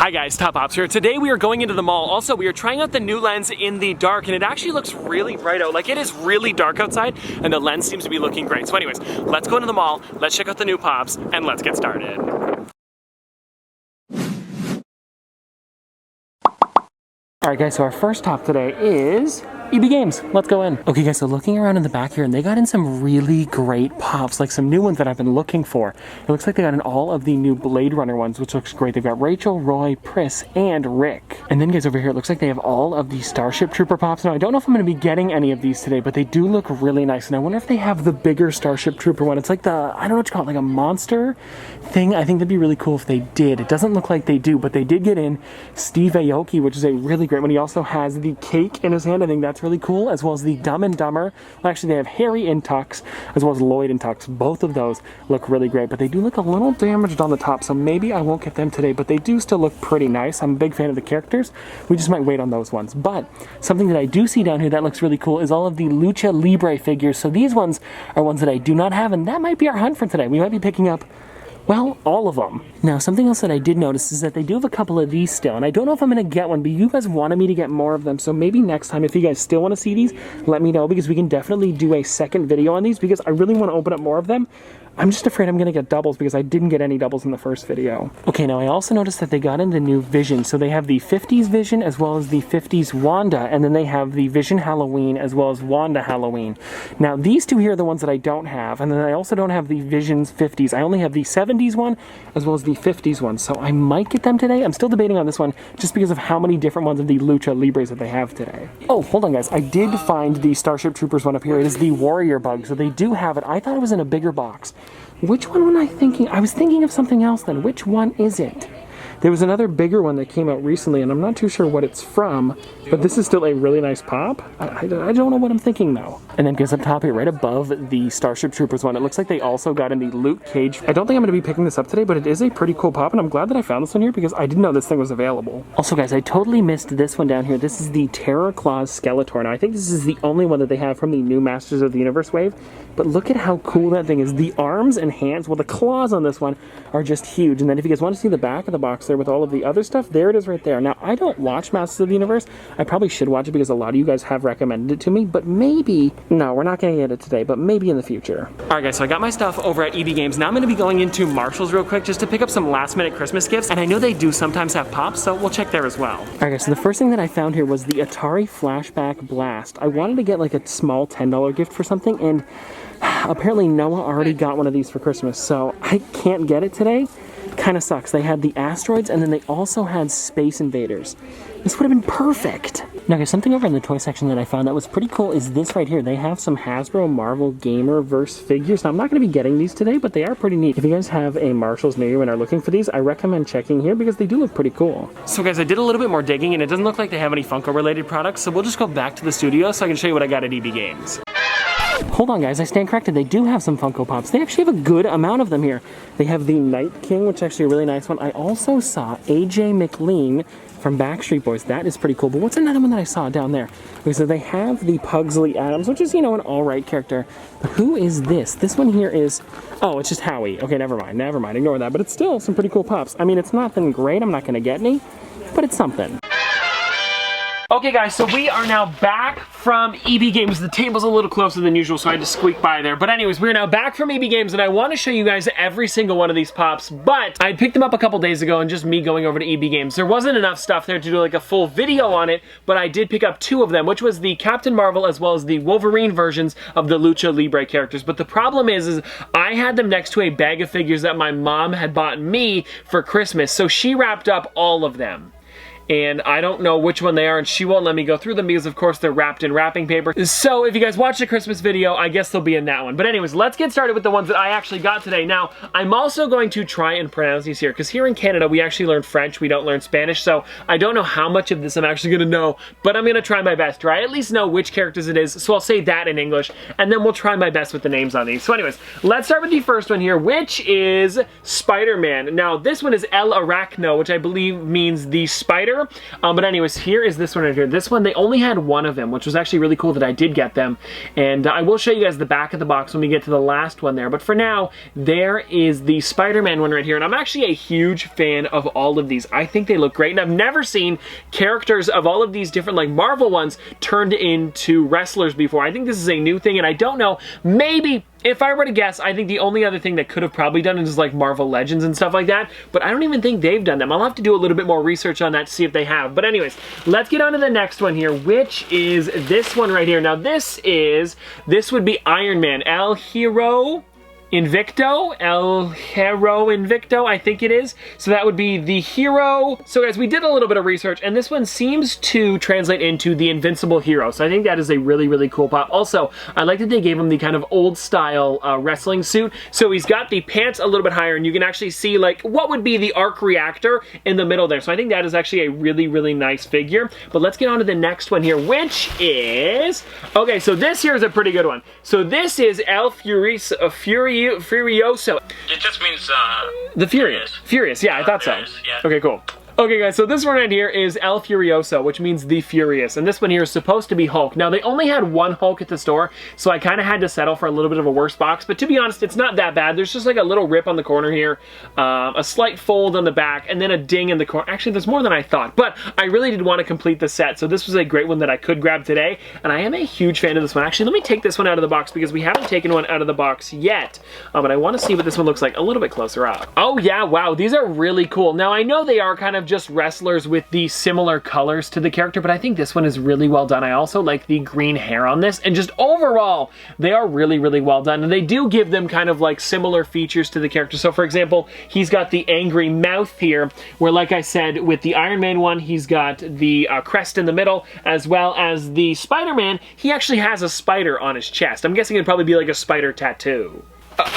Hi guys, Top Ops here. Today we are going into the mall. Also, we are trying out the new lens in the dark, and it actually looks really bright out. Like, it is really dark outside, and the lens seems to be looking great. So anyways, let's go into the mall, let's check out the new pops, and let's get started. Alright guys, so our first top today is EB Games. Let's go in. Okay guys, so looking around in the back here, and they got in some really great pops, like some new ones that I've been looking for. It looks like they got in all of the new Blade Runner ones, which looks great. They've got Rachel, Roy, Pris, and Rick. And then guys, over here, it looks like they have all of the Starship Trooper pops. Now, I don't know if I'm going to be getting any of these today, but they do look really nice. And I wonder if they have the bigger Starship Trooper one. It's like the, I don't know what you call it, like a monster thing. I think that'd be really cool if they did. It doesn't look like they do, but they did get in Steve Aoki, which is a really great one. He also has the cake in his hand. I think that's really cool, as well as the Dumb and Dumber. Well, actually, they have Harry in Tux, as well as Lloyd in Tux. Both of those look really great, but they do look a little damaged on the top, so maybe I won't get them today, but they do still look pretty nice. I'm a big fan of the characters. We just might wait on those ones. But something that I do see down here that looks really cool is all of the Lucha Libre figures. So these ones are ones that I do not have, and that might be our hunt for today. We might be picking up, well, all of them. Now, something else that I did notice is that they do have a couple of these still, and I don't know if I'm going to get one, but you guys wanted me to get more of them, so maybe next time, if you guys still want to see these, let me know, because we can definitely do a second video on these, because I really want to open up more of them. I'm just afraid I'm going to get doubles because I didn't get any doubles in the first video. Okay, now I also noticed that they got in the new Vision. So they have the 50s Vision as well as the 50s Wanda, and then they have the Vision Halloween as well as Wanda Halloween. Now, these two here are the ones that I don't have, and then I also don't have the Vision's 50s. I only have the 70s one as well as the 50s one, so I might get them today. I'm still debating on this one just because of how many different ones of the Lucha Libres that they have today. Oh, hold on guys, I did find the Starship Troopers one up here. It is the Warrior Bug, so they do have it. I thought it was in a bigger box. Which one was I thinking? I was thinking of something else then. Which one is it? There was another bigger one that came out recently, and I'm not too sure what it's from, but this is still a really nice pop. I don't know what I'm thinking, though. And then guys, up top here, right above the Starship Troopers one, it looks like they also got in the Luke Cage. I don't think I'm going to be picking this up today, but it is a pretty cool pop, and I'm glad that I found this one here because I didn't know this thing was available. Also, guys, I totally missed this one down here. This is the Terror Claws Skeletor. Now, I think this is the only one that they have from the new Masters of the Universe wave, but look at how cool that thing is. The arms and hands, well, the claws on this one are just huge. And then if you guys want to see the back of the box there with all of the other stuff, there it is right there. Now, I don't watch Masters of the Universe. I probably should watch it because a lot of you guys have recommended it to me, but maybe, no, we're not going to get it today, but maybe in the future. All right, guys, so I got my stuff over at EB Games. Now I'm going to be going into Marshall's real quick just to pick up some last-minute Christmas gifts, and I know they do sometimes have pops, so we'll check there as well. All right, guys, so the first thing that I found here was the Atari Flashback Blast. I wanted to get like a small $10 gift for something, and apparently Noah already got one of these for Christmas, so I can't get it today. Kind of sucks. They had the asteroids, and then they also had Space Invaders. This would have been perfect. Now guys, something over in the toy section that I found that was pretty cool is this right here. They have some Hasbro Marvel Gamerverse figures. Now I'm not going to be getting these today, but they are pretty neat. If you guys have a Marshall's near you and are looking for these, I recommend checking here because they do look pretty cool. So guys, I did a little bit more digging, and it doesn't look like they have any Funko related products, so we'll just go back to the studio so I can show you what I got at EB Games. Hold on guys, I stand corrected. They do have some Funko Pops. They actually have a good amount of them here. They have the Night King, which is actually a really nice one. I also saw AJ McLean from Backstreet Boys. That is pretty cool. But what's another one that I saw down there? Okay, so they have the Pugsley Adams, which is, you know, an alright character. But who is this? This one here is, oh, it's just Howie. Okay, never mind, ignore that. But it's still some pretty cool pops. I mean, it's nothing great. I'm not going to get any, but it's something. Okay guys, so we are now back from EB Games. The table's a little closer than usual, so I had to squeak by there. But anyways, we're now back from EB Games, and I want to show you guys every single one of these pops, but I picked them up a couple days ago, and just me going over to EB Games. There wasn't enough stuff there to do like a full video on it, but I did pick up two of them, which was the Captain Marvel as well as the Wolverine versions of the Lucha Libre characters. But the problem is I had them next to a bag of figures that my mom had bought me for Christmas, so she wrapped up all of them. And I don't know which one they are, and she won't let me go through them because, of course, they're wrapped in wrapping paper. So if you guys watch the Christmas video, I guess they'll be in that one. But anyways, let's get started with the ones that I actually got today. Now, I'm also going to try and pronounce these here, because here in Canada, we actually learn French. We don't learn Spanish, so I don't know how much of this I'm actually going to know, but I'm going to try my best, right? At least know which characters it is, so I'll say that in English, and then we'll try my best with the names on these. So anyways, let's start with the first one here, which is Spider-Man. Now, this one is El Arachno, which I believe means the spider. here. But anyways, here is this one right here. This one, they only had one of them, which was actually really cool that I did get them. And I will show you guys the back of the box when we get to the last one there. But for now, there is the Spider-Man one right here. And I'm actually a huge fan of all of these. I think they look great. And I've never seen characters of all of these different like Marvel ones turned into wrestlers before. I think this is a new thing, and I don't know, maybe if I were to guess, I think the only other thing that could have probably done it is like Marvel Legends and stuff like that, but I don't even think they've done them. I'll have to do a little bit more research on that to see if they have. But anyways, let's get on to the next one here, which is this one right here. Now this would be Iron Man, El Hero Invicto, I think it is. So that would be the hero. So guys, we did a little bit of research, and this one seems to translate into the Invincible Hero. So I think that is a really, really cool pop. Also, I like that they gave him the kind of old style wrestling suit. So he's got the pants a little bit higher, and you can actually see like what would be the arc reactor in the middle there. So I think that is actually a really, really nice figure. But let's get on to the next one here, which is, okay, so this here is a pretty good one. So this is El Furioso. It just means the Furious. Furious, yeah, I thought so. Yeah. Okay, cool. Okay guys, so this one right here is El Furioso, which means the Furious, and this one here is supposed to be Hulk. Now, they only had one Hulk at the store, so I kind of had to settle for a little bit of a worse box, but to be honest, it's not that bad. There's just like a little rip on the corner here, a slight fold on the back, and then a ding in the corner. Actually, there's more than I thought, but I really did want to complete the set, so this was a great one that I could grab today, and I am a huge fan of this one. Actually, let me take this one out of the box, because we haven't taken one out of the box yet, but I want to see what this one looks like a little bit closer up. Oh yeah, wow, these are really cool. Now, I know they are kind of just wrestlers with the similar colors to the character, but I think this one is really well done. I also like the green hair on this, and just overall, they are really, really well done, and they do give them kind of like similar features to the character. So for example, he's got the angry mouth here, where like I said, with the Iron Man one, he's got the crest in the middle, as well as the Spider-Man, he actually has a spider on his chest. I'm guessing it'd probably be like a spider tattoo.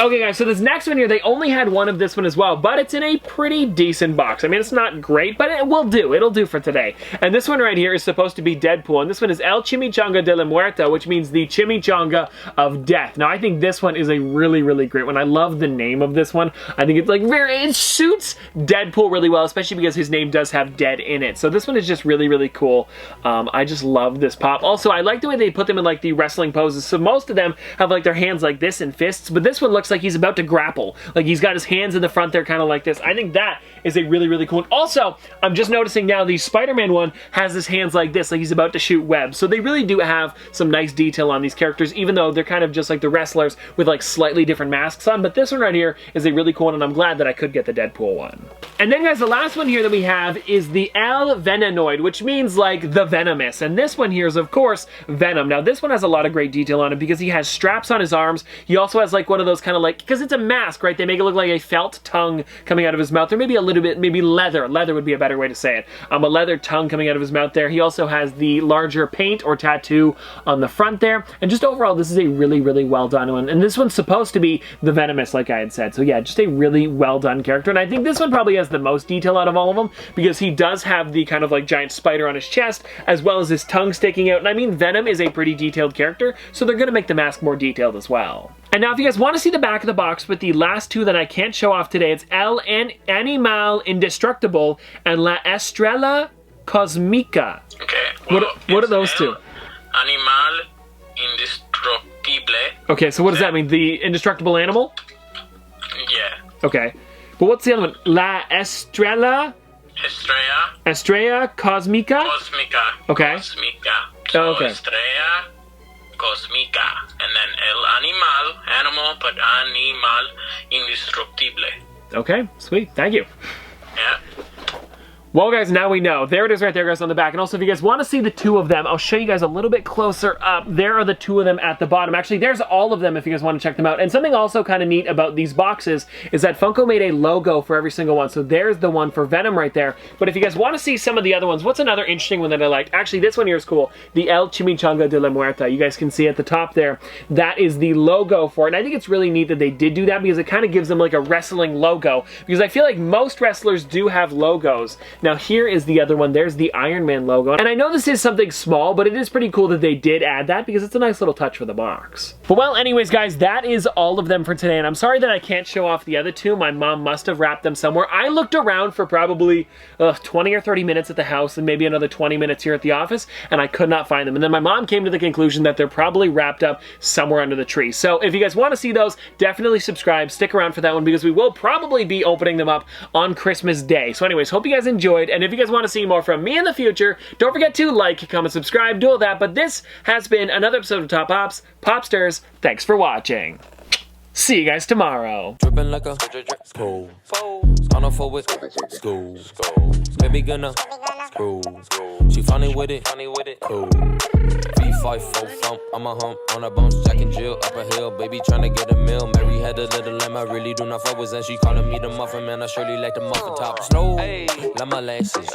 Okay guys, so this next one here, they only had one of this one as well, but it's in a pretty decent box. I mean, it's not great, but it will do. It'll do for today. And this one right here is supposed to be Deadpool, and this one is El Chimichanga de la Muerte, which means the chimichanga of death. Now, I think this one is a really, really great one. I love the name of this one. I think it's like it suits Deadpool really well, especially because his name does have dead in it. So this one is just really, really cool. I just love this pop. Also, I like the way they put them in like the wrestling poses. So most of them have like their hands like this and fists, but this one looks like he's about to grapple. Like he's got his hands in the front there kind of like this. I think that is a really, really cool one. Also, I'm just noticing now the Spider-Man one has his hands like this, like he's about to shoot webs. So they really do have some nice detail on these characters, even though they're kind of just like the wrestlers with like slightly different masks on. But this one right here is a really cool one, and I'm glad that I could get the Deadpool one. And then guys, the last one here that we have is the Alvenoid, which means like the venomous. And this one here is of course Venom. Now this one has a lot of great detail on it because he has straps on his arms. He also has like one of those kind of like, because it's a mask, right? They make it look like a felt tongue coming out of his mouth, or maybe a little bit, maybe leather. Leather would be a better way to say it. A leather tongue coming out of his mouth there. He also has the larger paint or tattoo on the front there. And just overall, this is a really, really well done one. And this one's supposed to be the venomous, like I had said. So yeah, just a really well done character. And I think this one probably has the most detail out of all of them because he does have the kind of like giant spider on his chest, as well as his tongue sticking out. And I mean, Venom is a pretty detailed character, so they're going to make the mask more detailed as well. And now if you guys want to see the back of the box with the last two that I can't show off today, it's El Animal Indestructible and La Estrella Cosmica. Okay. What are those two? Animal Indestructible. Okay, so what does that mean? The indestructible animal? Yeah. Okay. But what's the other one? La Estrella? Estrella Cosmica? Cosmica. Okay. Cosmica. So okay. Estrella Cosmica. And then El Animal, but Animal Indestructible. Okay, sweet. Thank you. Yeah. Well, guys, now we know. There it is right there, guys, on the back. And also, if you guys want to see the two of them, I'll show you guys a little bit closer up. There are the two of them at the bottom. Actually, there's all of them if you guys want to check them out. And something also kind of neat about these boxes is that Funko made a logo for every single one. So there's the one for Venom right there. But if you guys want to see some of the other ones, what's another interesting one that I liked? Actually, this one here is cool. The El Chimichanga de la Muerta. You guys can see at the top there. That is the logo for it. And I think it's really neat that they did do that because it kind of gives them like a wrestling logo. Because I feel like most wrestlers do have logos Now here is the other one. There's the Iron Man logo. And I know this is something small, but it is pretty cool that they did add that because it's a nice little touch for the box. But well, anyways, guys, that is all of them for today. And I'm sorry that I can't show off the other two. My mom must have wrapped them somewhere. I looked around for probably 20 or 30 minutes at the house and maybe another 20 minutes here at the office, and I could not find them. And then my mom came to the conclusion that they're probably wrapped up somewhere under the tree. So if you guys want to see those, definitely subscribe. Stick around for that one because we will probably be opening them up on Christmas Day. So anyways, hope you guys enjoyed. And if you guys want to see more from me in the future, don't forget to like, comment, subscribe, do all that. But this has been another episode of Top Pops. Popsters, thanks for watching. See you guys tomorrow. Dripping like a school. Gonna forward school. Baby gonna screw. She funny with it. Cool. V5 full thump. I'm a hump on a bounce. Jack and Jill up a hill. Baby tryna get a meal. Mary had a little lamb. I really do not fuck with. And she calling me the muffin man. I surely like the muffin top. Snow. Like my lashes.